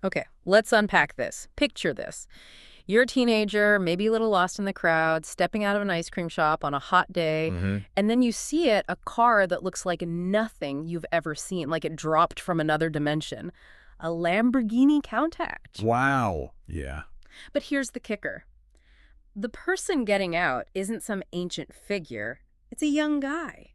Okay, let's unpack this. Picture this. You're a teenager, maybe a little lost in the crowd, stepping out of an ice cream shop on a hot day, Hmm. and then you see a car that looks like nothing you've ever seen, like it dropped from another dimension. A Lamborghini Countach. Wow. Yeah. But here's the kicker. The person getting out isn't some ancient figure. It's a young guy.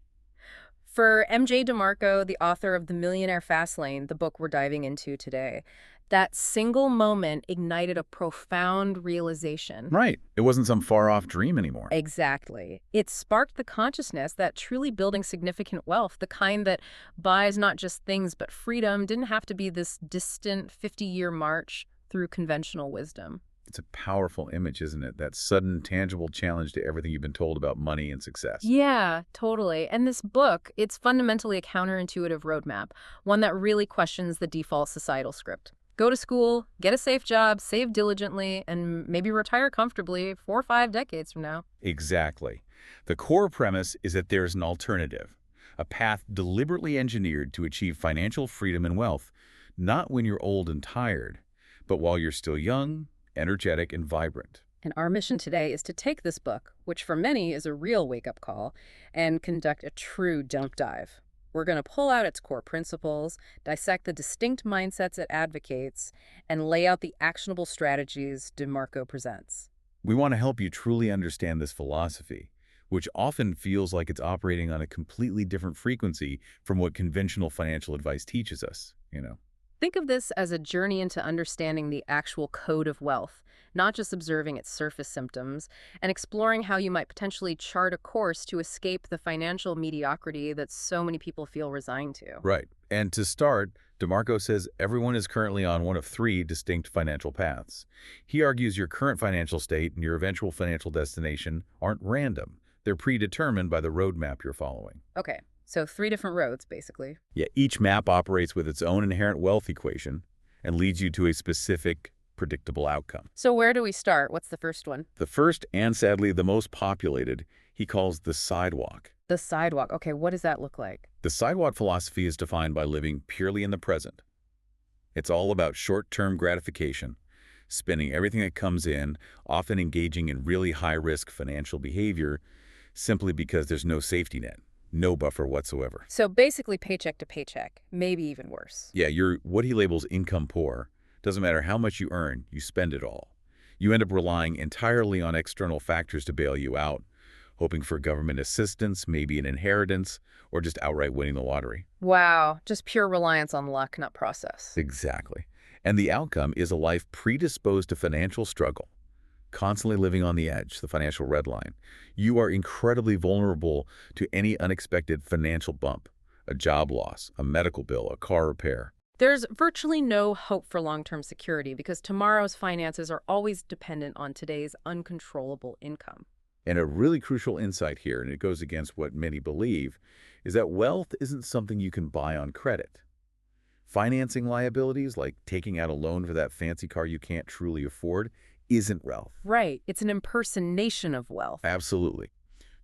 For MJ DeMarco, the author of The Millionaire Fastlane, the book we're diving into today, that single moment ignited a profound realization. Right. It wasn't some far-off dream anymore. Exactly. It sparked the consciousness that truly building significant wealth, the kind that buys not just things but freedom, didn't have to be this distant 50-year march through conventional wisdom. It's a powerful image, isn't it? That sudden, tangible challenge to everything you've been told about money and success. Yeah, totally. And this book, it's fundamentally a counterintuitive roadmap, one that really questions the default societal script. Go to school, get a safe job, save diligently, and maybe retire comfortably 4 or 5 decades from now. Exactly. The core premise is that there's an alternative, a path deliberately engineered to achieve financial freedom and wealth, not when you're old and tired, but while you're still young, energetic, and vibrant. And our mission today is to take this book, which for many is a real wake-up call, and conduct a true dump dive. We're going to pull out its core principles, dissect the distinct mindsets it advocates, and lay out the actionable strategies DeMarco presents. We want to help you truly understand this philosophy, which often feels like it's operating on a completely different frequency from what conventional financial advice teaches us. Think of this as a journey into understanding the actual code of wealth, not just observing its surface symptoms, and exploring how you might potentially chart a course to escape the financial mediocrity that so many people feel resigned to. Right. And to start, DeMarco says everyone is currently on one of three distinct financial paths. He argues your current financial state and your eventual financial destination aren't random. They're predetermined by the roadmap you're following. Okay, so 3 different roads, basically. Yeah, each map operates with its own inherent wealth equation and leads you to a specific, predictable outcome. So where do we start? What's the first one? The first, and sadly the most populated, he calls the sidewalk. The sidewalk. Okay, what does that look like? The sidewalk philosophy is defined by living purely in the present. It's all about short-term gratification, spending everything that comes in, often engaging in really high-risk financial behavior simply because there's no safety net, no buffer whatsoever. So basically paycheck to paycheck, maybe even worse. Yeah, you're what he labels income poor. Doesn't matter how much you earn, you spend it all. You end up relying entirely on external factors to bail you out, hoping for government assistance, maybe an inheritance, or just outright winning the lottery. Wow, just pure reliance on luck, not process. Exactly. And the outcome is a life predisposed to financial struggle, constantly living on the edge, the financial red line. You are incredibly vulnerable to any unexpected financial bump, a job loss, a medical bill, a car repair. There's virtually no hope for long-term security because tomorrow's finances are always dependent on today's uncontrollable income. And a really crucial insight here, and it goes against what many believe, is that wealth isn't something you can buy on credit. Financing liabilities, like taking out a loan for that fancy car you can't truly afford, isn't wealth. Right, it's an impersonation of wealth. Absolutely.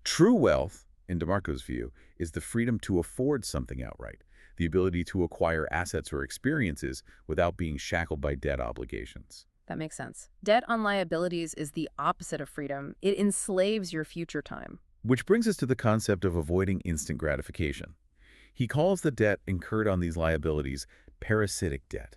True wealth, in DeMarco's view, is the freedom to afford something outright, the ability to acquire assets or experiences without being shackled by debt obligations. That makes sense. Debt on liabilities is the opposite of freedom. It enslaves your future time. Which brings us to the concept of avoiding instant gratification. He calls the debt incurred on these liabilities parasitic debt.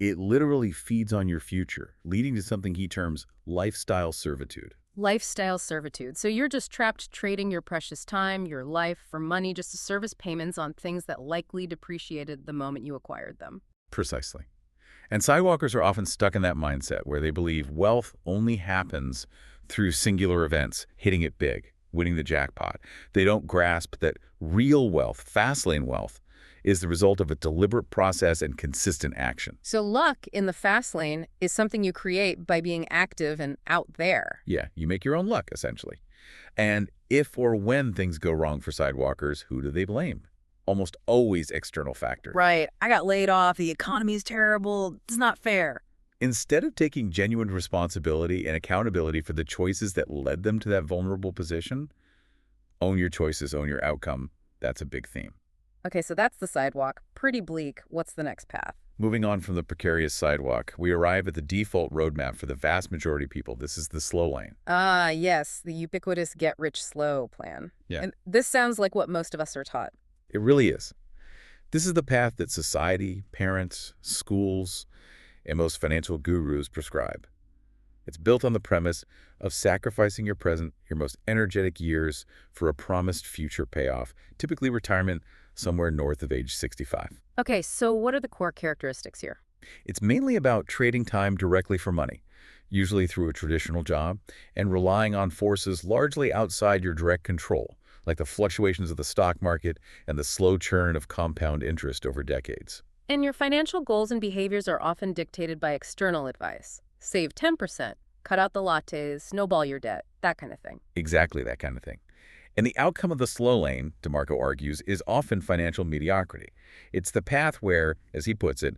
It literally feeds on your future, leading to something he terms lifestyle servitude. Lifestyle servitude. So you're just trapped trading your precious time, your life, for money just to service payments on things that likely depreciated the moment you acquired them. Precisely. And sidewalkers are often stuck in that mindset where they believe wealth only happens through singular events, hitting it big, winning the jackpot. They don't grasp that real wealth, fast-lane wealth, is the result of a deliberate process and consistent action. So luck in the fast lane is something you create by being active and out there. Yeah, you make your own luck, essentially. And if or when things go wrong for sidewalkers, who do they blame? Almost always external factors. Right. I got laid off. The economy's terrible. It's not fair. Instead of taking genuine responsibility and accountability for the choices that led them to that vulnerable position, own your choices, own your outcome. That's a big theme. Okay, so that's the sidewalk. Pretty bleak. What's the next path? Moving on from the precarious sidewalk, we arrive at the default roadmap for the vast majority of people. This is the slow lane. Ah, yes, the ubiquitous get rich slow plan. Yeah, And this sounds like what most of us are taught. it really is. This is the path that society, parents, schools, and most financial gurus prescribe. It's built on the premise of sacrificing your present, your most energetic years for a promised future payoff, typically retirement somewhere north of age 65. Okay, so what are the core characteristics here? It's mainly about trading time directly for money, usually through a traditional job, and relying on forces largely outside your direct control, like the fluctuations of the stock market and the slow churn of compound interest over decades. And your financial goals and behaviors are often dictated by external advice. Save 10%, cut out the lattes, snowball your debt, that kind of thing. Exactly that kind of thing. And the outcome of the slow lane, DeMarco argues, is often financial mediocrity. It's the path where, as he puts it,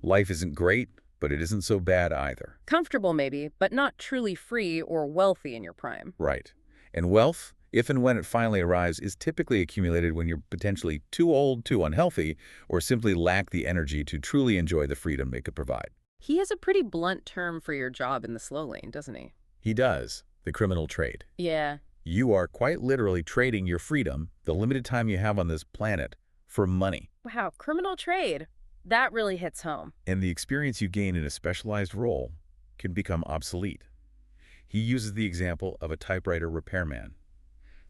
life isn't great, but it isn't so bad either. Comfortable maybe, but not truly free or wealthy in your prime. Right. And wealth, if and when it finally arrives, is typically accumulated when you're potentially too old, too unhealthy, or simply lack the energy to truly enjoy the freedom it could provide. He has a pretty blunt term for your job in the slow lane, doesn't he? He does. The criminal trade. Yeah. You are quite literally trading your freedom, the limited time you have on this planet, for money. Wow, criminal trade. That really hits home. And the experience you gain in a specialized role can become obsolete. He uses the example of a typewriter repairman.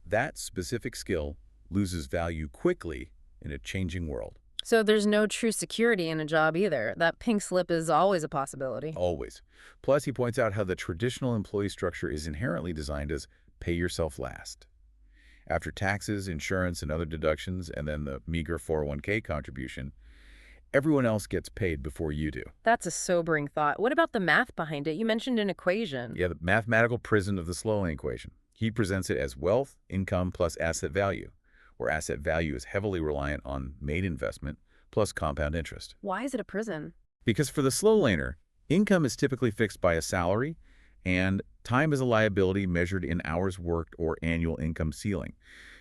That specific skill loses value quickly in a changing world. So there's no true security in a job either. That pink slip is always a possibility. Always. Plus, he points out how the traditional employee structure is inherently designed as pay yourself last. After taxes, insurance, and other deductions, and then the meager 401k contribution, everyone else gets paid before you do. That's a sobering thought. What about the math behind it? You mentioned an equation. Yeah, the mathematical prison of the slow lane equation. He presents it as wealth, income, plus asset value, where asset value is heavily reliant on made investment plus compound interest. Why is it a prison? Because for the slow laner, income is typically fixed by a salary, and time is a liability measured in hours worked or annual income ceiling.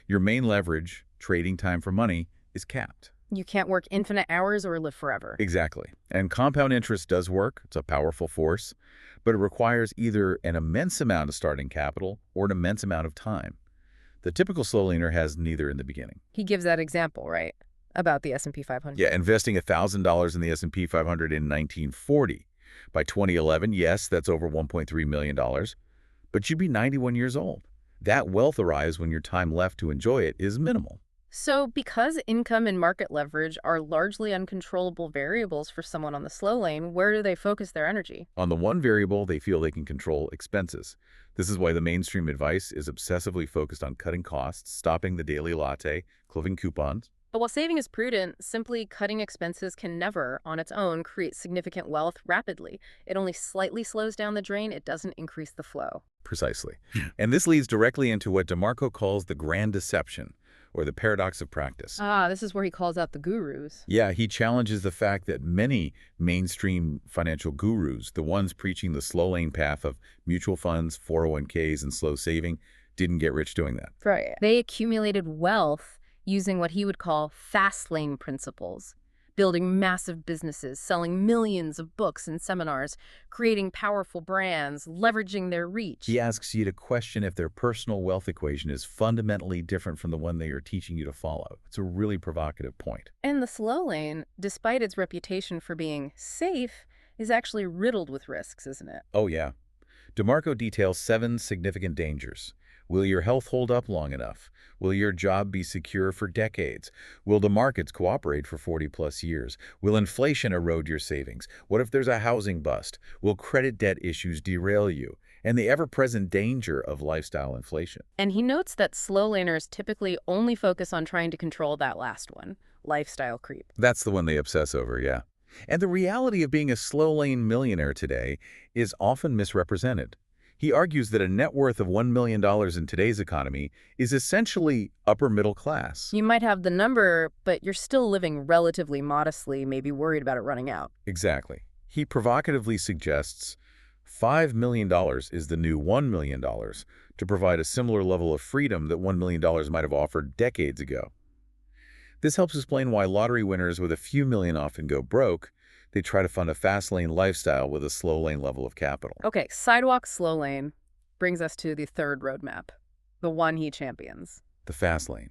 Your main leverage, trading time for money, is capped. You can't work infinite hours or live forever. Exactly. And compound interest does work. It's a powerful force, but it requires either an immense amount of starting capital or an immense amount of time. The typical slow laner has neither in the beginning. He gives that example, right? About the S&P 500. Yeah, investing $1,000 in the S&P 500 in 1940. By 2011, yes, that's over $1.3 million, but you'd be 91 years old. That wealth arrives when your time left to enjoy it is minimal. So because income and market leverage are largely uncontrollable variables for someone on the slow lane, where do they focus their energy? On the one variable, they feel they can control expenses. This is why the mainstream advice is obsessively focused on cutting costs, stopping the daily latte, clipping coupons. But while saving is prudent, simply cutting expenses can never, on its own, create significant wealth rapidly. It only slightly slows down the drain. It doesn't increase the flow. Precisely. And this leads directly into what DeMarco calls the grand deception, or the paradox of practice. Ah, this is where he calls out the gurus. Yeah, he challenges the fact that many mainstream financial gurus, the ones preaching the slow lane path of mutual funds, 401ks, and slow saving, didn't get rich doing that. Right. They accumulated wealth using what he would call fast lane principles, building massive businesses, selling millions of books and seminars, creating powerful brands, leveraging their reach. He asks you to question if their personal wealth equation is fundamentally different from the one they are teaching you to follow. It's a really provocative point. And the slow lane, despite its reputation for being safe, is actually riddled with risks, isn't it? Oh, yeah. DeMarco details 7 significant dangers. Will your health hold up long enough? Will your job be secure for decades? Will the markets cooperate for 40-plus years? Will inflation erode your savings? What if there's a housing bust? Will credit debt issues derail you? And the ever-present danger of lifestyle inflation. And he notes that slow laners typically only focus on trying to control that last one, lifestyle creep. That's the one they obsess over, yeah. And the reality of being a slow lane millionaire today is often misrepresented. He argues that a net worth of $1 million in today's economy is essentially upper middle class. You might have the number, but you're still living relatively modestly, maybe worried about it running out. Exactly. He provocatively suggests $5 million is the new $1 million to provide a similar level of freedom that $1 million might have offered decades ago. This helps explain why lottery winners with a few million often go broke. They try to fund a fast lane lifestyle with a slow lane level of capital. Okay, sidewalk slow lane brings us to the third roadmap, the one he champions. The fast lane.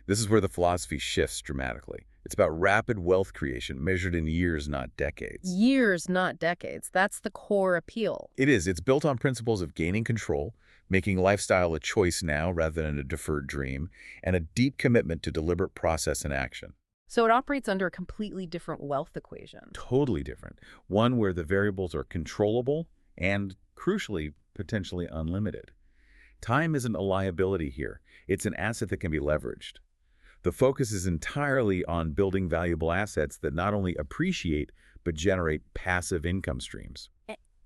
This is where the philosophy shifts dramatically. It's about rapid wealth creation measured in years, not decades. Years, not decades. That's the core appeal. It is. It's built on principles of gaining control, making lifestyle a choice now rather than a deferred dream, and a deep commitment to deliberate process and action. So it operates under a completely different wealth equation. Totally different. One where the variables are controllable and, crucially, potentially unlimited. Time isn't a liability here. It's an asset that can be leveraged. The focus is entirely on building valuable assets that not only appreciate, but generate passive income streams.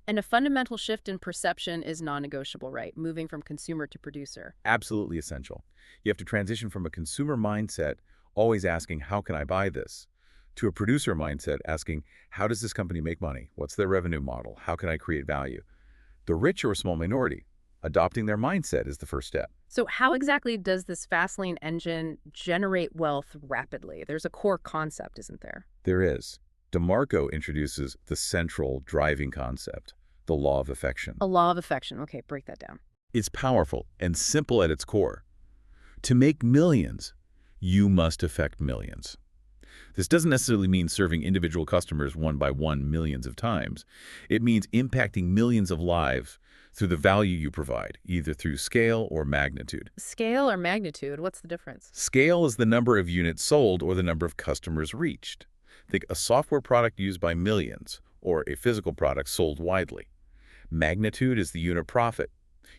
And a fundamental shift in perception is non-negotiable, right? Moving from consumer to producer. Absolutely essential. You have to transition from a consumer mindset, always asking, how can I buy this? To a producer mindset, asking, how does this company make money? What's their revenue model? How can I create value? The rich are a small minority. Adopting their mindset is the first step. So how exactly does this Fastlane engine generate wealth rapidly? There's a core concept, isn't there? There is. DeMarco introduces the central driving concept, the law of affection. A law of affection. Okay, break that down. It's powerful and simple at its core. To make millions, you must affect millions. This doesn't necessarily mean serving individual customers one by one millions of times. It means impacting millions of lives through the value you provide, either through scale or magnitude. Scale or magnitude? What's the difference? Scale is the number of units sold or the number of customers reached. Think a software product used by millions or a physical product sold widely. Magnitude is the unit profit.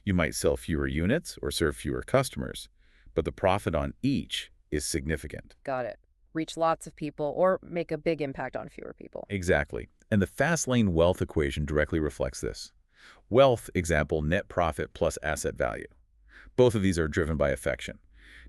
You might sell fewer units or serve fewer customers, but the profit on each is significant. Got it. Reach lots of people or make a big impact on fewer people. Exactly. And the Fastlane wealth equation directly reflects this. Wealth, example, net profit plus asset value. Both of these are driven by affection.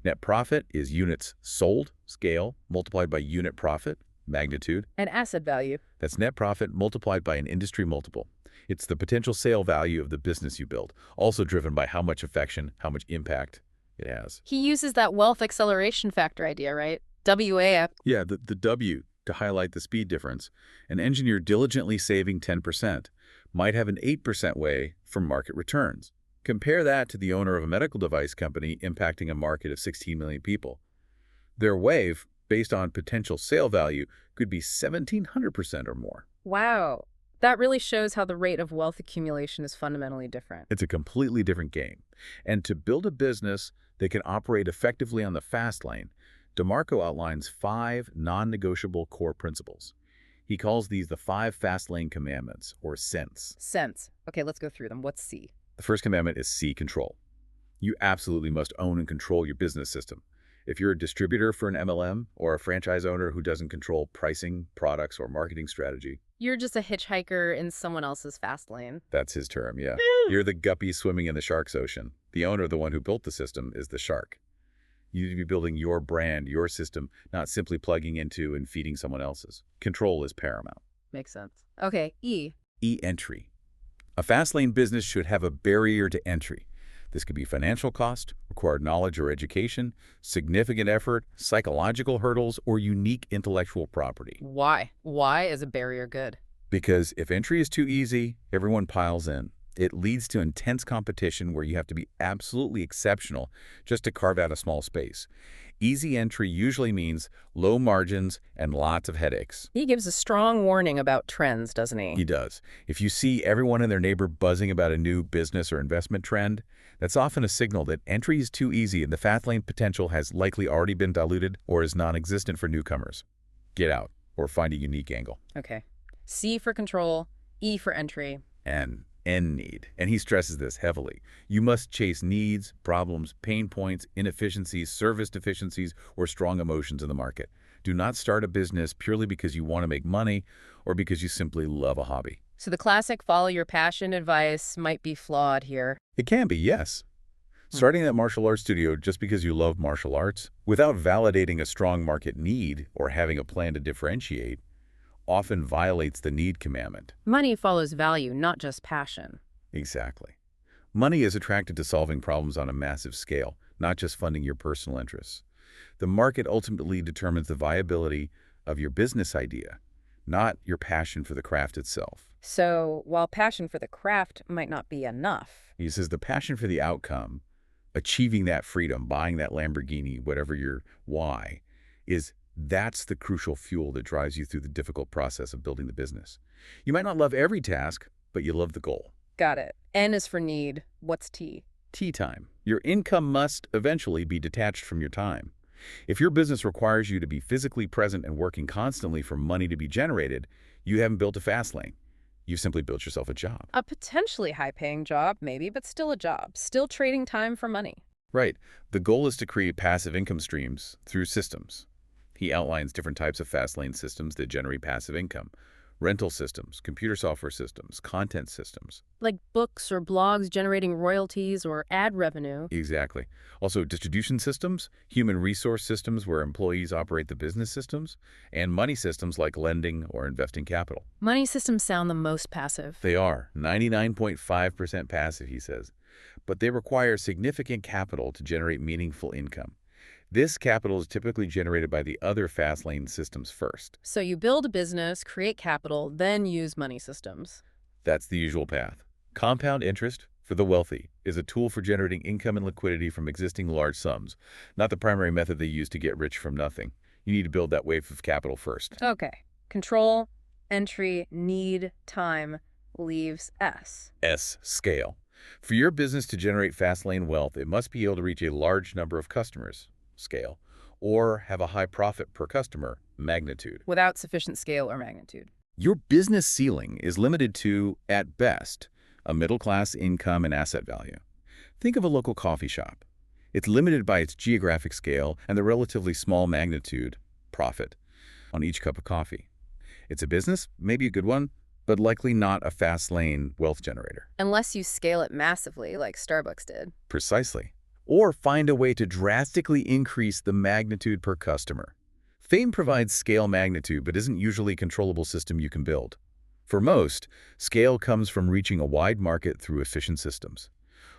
Net profit is units sold, scale, multiplied by unit profit, magnitude. And asset value? That's net profit multiplied by an industry multiple. It's the potential sale value of the business you build, also driven by how much affection, how much impact it has. He uses that wealth acceleration factor idea, right? WAF. Yeah, the W to highlight the speed difference. An engineer diligently saving 10% might have an 8% way from market returns. Compare that to the owner of a medical device company impacting a market of 16 million people. Their wave, based on potential sale value, could be 1,700% or more. Wow. That really shows how the rate of wealth accumulation is fundamentally different. It's a completely different game. And to build a business that can operate effectively on the fast lane, DeMarco outlines 5 non-negotiable core principles. He calls these the 5 fast lane commandments, or sense. Sense. Okay, let's go through them. What's C? The first commandment is C, control. You absolutely must own and control your business system. If you're a distributor for an MLM or a franchise owner who doesn't control pricing, products, or marketing strategy, You're just a hitchhiker in someone else's fast lane. that's his term, yeah. You're the guppy swimming in the shark's ocean. The owner, the one who built the system, is the shark. You need to be building your brand, your system, not simply plugging into and feeding someone else's. Control is paramount. Makes sense. Okay, E. E, entry. A fast lane business should have a barrier to entry. This could be financial cost, required knowledge or education, significant effort, psychological hurdles, or unique intellectual property. Why? Why is a barrier good? Because if entry is too easy, everyone piles in. It leads to intense competition where you have to be absolutely exceptional just to carve out a small space. Easy entry usually means low margins and lots of headaches. He gives a strong warning about trends, doesn't he? He does. If you see everyone and their neighbor buzzing about a new business or investment trend, that's often a signal that entry is too easy and the fast lane potential has likely already been diluted or is non-existent for newcomers. Get out or find a unique angle. Okay. C for control, E for entry. And N, need. And he stresses this heavily. You must chase needs, problems, pain points, inefficiencies, service deficiencies, or strong emotions in the market. Do not start a business purely because you want to make money or because you simply love a hobby. So the classic follow your passion advice might be flawed here. It can be, yes. Starting that martial arts studio just because you love martial arts, without validating a strong market need or having a plan to differentiate, often violates the need commandment. Money follows value, not just passion. Exactly. Money is attracted to solving problems on a massive scale, not just funding your personal interests. The market ultimately determines the viability of your business idea, not your passion for the craft itself. So while passion for the craft might not be enough. He says the passion for the outcome, achieving that freedom, buying that Lamborghini, whatever your why, that's the crucial fuel that drives you through the difficult process of building the business. You might not love every task, but you love the goal. Got it. N is for need. What's T? Tea time. Your income must eventually be detached from your time. If your business requires you to be physically present and working constantly for money to be generated, you haven't built a fast lane. You've simply built yourself a job. A potentially high-paying job, maybe, but still a job. Still trading time for money. Right. The goal is to create passive income streams through systems. He outlines different types of fast lane systems that generate passive income. Rental systems, computer software systems, content systems. Like books or blogs generating royalties or ad revenue. Exactly. Also, distribution systems, human resource systems where employees operate the business systems, and money systems like lending or investing capital. Money systems sound the most passive. They are 99.5% passive, he says, but they require significant capital to generate meaningful income. This capital is typically generated by the other fast lane systems first. So you build a business, create capital, then use money systems. That's the usual path. Compound interest, for the wealthy, is a tool for generating income and liquidity from existing large sums, not the primary method they use to get rich from nothing. You need to build that wave of capital first. Okay. Control, entry, need, time, leaves S. S, scale. For your business to generate fast lane wealth, it must be able to reach a large number of customers, scale, or have a high profit per customer, magnitude. Without sufficient scale or magnitude. Your business ceiling is limited to, at best, a middle-class income and asset value. Think of a local coffee shop. It's limited by its geographic scale and the relatively small magnitude, profit, on each cup of coffee. It's a business, maybe a good one, but likely not a fast lane wealth generator. Unless you scale it massively like Starbucks did. Precisely. Or find a way to drastically increase the magnitude per customer. Fame provides scale magnitude, but isn't usually a controllable system you can build. For most, scale comes from reaching a wide market through efficient systems,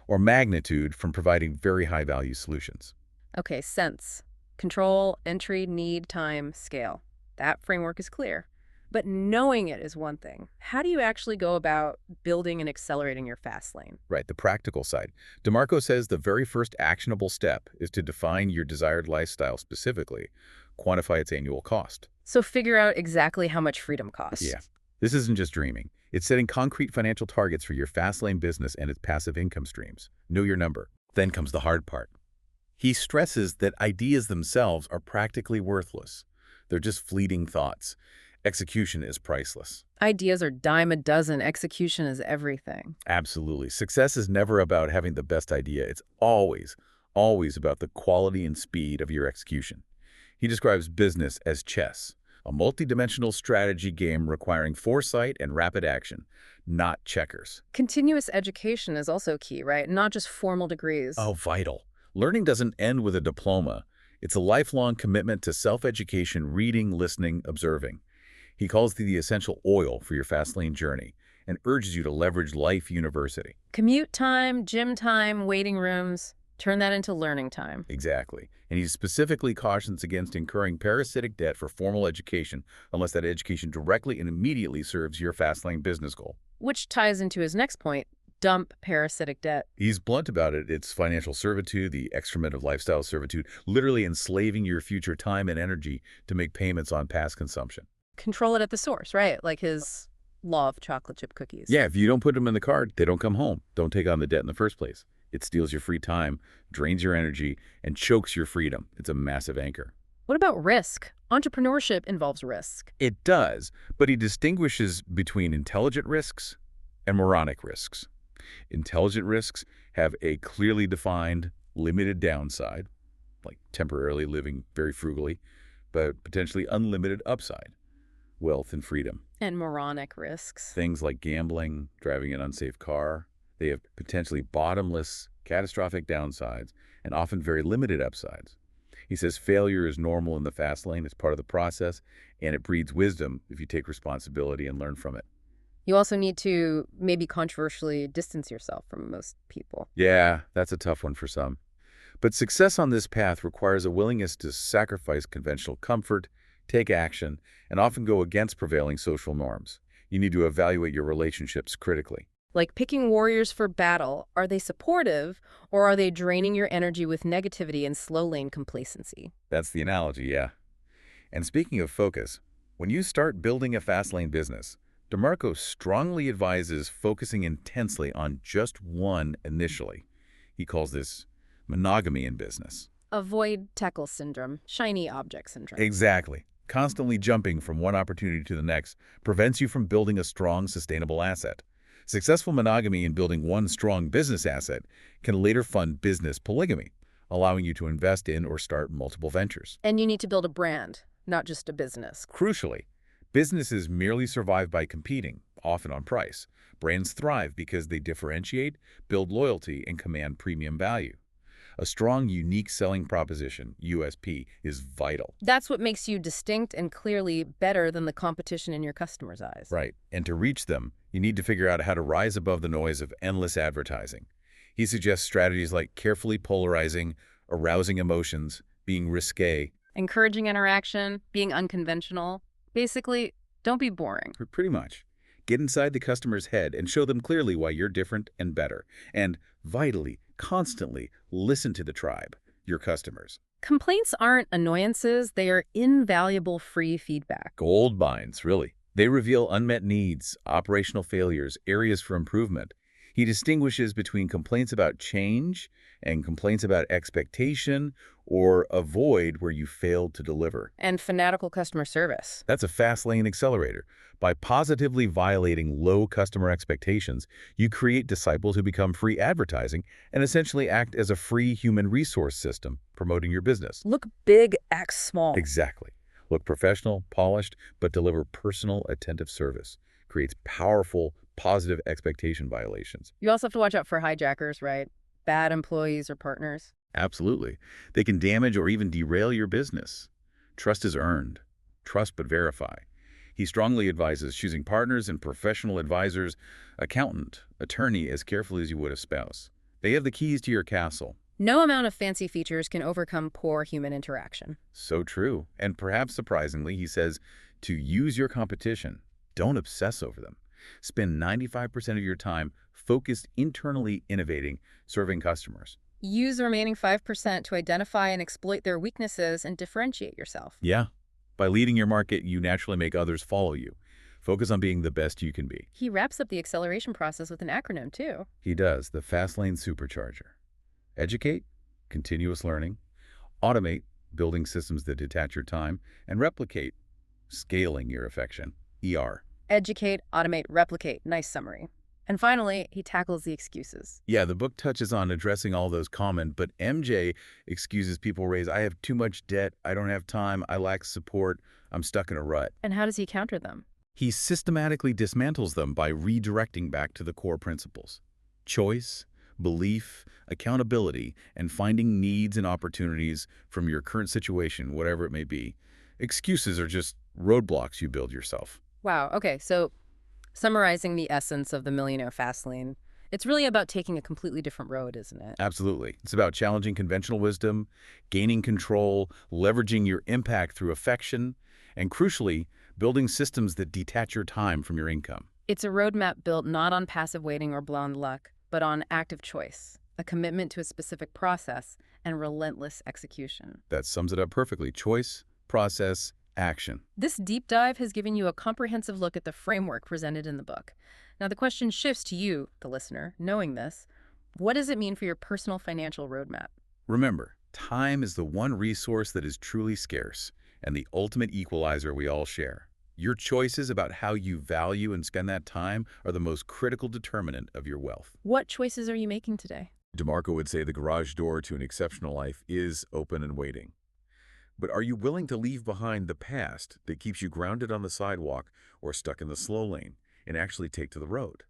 or magnitude from providing very high-value solutions. Okay, sense. Control, entry, need, time, scale. That framework is clear. But knowing it is one thing. How do you actually go about building and accelerating your fast lane? Right, the practical side. DeMarco says the very first actionable step is to define your desired lifestyle specifically, quantify its annual cost. So figure out exactly how much freedom costs. Yeah, this isn't just dreaming. It's setting concrete financial targets for your fast lane business and its passive income streams. Know your number. Then comes the hard part. He stresses that ideas themselves are practically worthless. They're just fleeting thoughts. Execution is priceless. Ideas are dime a dozen. Execution is everything. Absolutely. Success is never about having the best idea. It's always about the quality and speed of your execution. He describes business as chess, a multidimensional strategy game requiring foresight and rapid action, not checkers. Continuous education is also key, right? Not just formal degrees. Oh, vital. Learning doesn't end with a diploma. It's a lifelong commitment to self-education, reading, listening, observing. He calls the essential oil for your fast lane journey and urges you to leverage Life University. Commute time, gym time, waiting rooms. Turn that into learning time. Exactly. And he specifically cautions against incurring parasitic debt for formal education unless that education directly and immediately serves your fast lane business goal. Which ties into his next point, dump parasitic debt. He's blunt about it. It's financial servitude, the excrement of lifestyle servitude, literally enslaving your future time and energy to make payments on past consumption. Control it at the source, right? Like his law of chocolate chip cookies. Yeah, if you don't put them in the card, they don't come home. Don't take on the debt in the first place. It steals your free time, drains your energy, and chokes your freedom. It's a massive anchor. What about risk? Entrepreneurship involves risk. It does, but he distinguishes between intelligent risks and moronic risks. Intelligent risks have a clearly defined, limited downside, like temporarily living very frugally, but potentially unlimited upside, wealth and freedom. And moronic risks. Things like gambling, driving an unsafe car, they have potentially bottomless, catastrophic downsides and often very limited upsides. He says failure is normal in the fast lane. It's part of the process, and it breeds wisdom if you take responsibility and learn from it. You also need to maybe controversially distance yourself from most people. Yeah, that's a tough one for some. But success on this path requires a willingness to sacrifice conventional comfort, take action, and often go against prevailing social norms. You need to evaluate your relationships critically. Like picking warriors for battle, are they supportive or are they draining your energy with negativity and slow lane complacency? That's the analogy, yeah. And speaking of focus, when you start building a fast lane business, DeMarco strongly advises focusing intensely on just one initially. He calls this monogamy in business. Avoid Teckle syndrome, shiny object syndrome. Exactly. Constantly jumping from one opportunity to the next prevents you from building a strong, sustainable asset. Successful monogamy in building one strong business asset can later fund business polygamy, allowing you to invest in or start multiple ventures. And you need to build a brand, not just a business. Crucially, businesses merely survive by competing, often on price. Brands thrive because they differentiate, build loyalty, and command premium value. A strong, unique selling proposition, USP, is vital. That's what makes you distinct and clearly better than the competition in your customers' eyes. Right. And to reach them, you need to figure out how to rise above the noise of endless advertising. He suggests strategies like carefully polarizing, arousing emotions, being risque. Encouraging interaction, being unconventional. Basically, don't be boring. Pretty much. Get inside the customer's head and show them clearly why you're different and better. And vitally, constantly listen to the tribe, your customers. Complaints aren't annoyances, they are invaluable free feedback. Gold mines, really. They reveal unmet needs, operational failures, areas for improvement. He distinguishes between complaints about change and complaints about expectation or avoid where you failed to deliver. And fanatical customer service. That's a fast lane accelerator. By positively violating low customer expectations, you create disciples who become free advertising and essentially act as a free human resource system promoting your business. Look big, act small. Exactly. Look professional, polished, but deliver personal, attentive service. Creates powerful, positive expectation violations. You also have to watch out for hijackers, right? Bad employees or partners. Absolutely. They can damage or even derail your business. Trust is earned. Trust but verify. He strongly advises choosing partners and professional advisors, accountant, attorney as carefully as you would a spouse. They have the keys to your castle. No amount of fancy features can overcome poor human interaction. So true. And perhaps surprisingly, he says to use your competition. Don't obsess over them. Spend 95% of your time focused internally innovating, serving customers. Use the remaining 5% to identify and exploit their weaknesses and differentiate yourself. Yeah. By leading your market, you naturally make others follow you. Focus on being the best you can be. He wraps up the acceleration process with an acronym, too. He does, the Fastlane Supercharger. Educate, continuous learning. Automate, building systems that detach your time. And replicate, scaling your affection. ER. Educate, automate, replicate. Nice summary. And finally, he tackles the excuses. Yeah, the book touches on addressing all those common, but MJ excuses people raise, I have too much debt, I don't have time, I lack support, I'm stuck in a rut. And how does he counter them? He systematically dismantles them by redirecting back to the core principles. Choice, belief, accountability, and finding needs and opportunities from your current situation, whatever it may be. Excuses are just roadblocks you build yourself. Wow, okay, so summarizing the essence of the Millionaire Fastlane, it's really about taking a completely different road, isn't it? Absolutely. It's about challenging conventional wisdom, gaining control, leveraging your impact through affection, and crucially, building systems that detach your time from your income. It's a roadmap built not on passive waiting or blind luck, but on active choice, a commitment to a specific process, and relentless execution. That sums it up perfectly. Choice, process, action. This deep dive has given you a comprehensive look at the framework presented in the book. Now the question shifts to you, the listener, knowing this. What does it mean for your personal financial roadmap? Remember, time is the one resource that is truly scarce and the ultimate equalizer we all share. Your choices about how you value and spend that time are the most critical determinant of your wealth. What choices are you making today? DeMarco would say the garage door to an exceptional life is open and waiting. But are you willing to leave behind the past that keeps you grounded on the sidewalk or stuck in the slow lane and actually take to the road?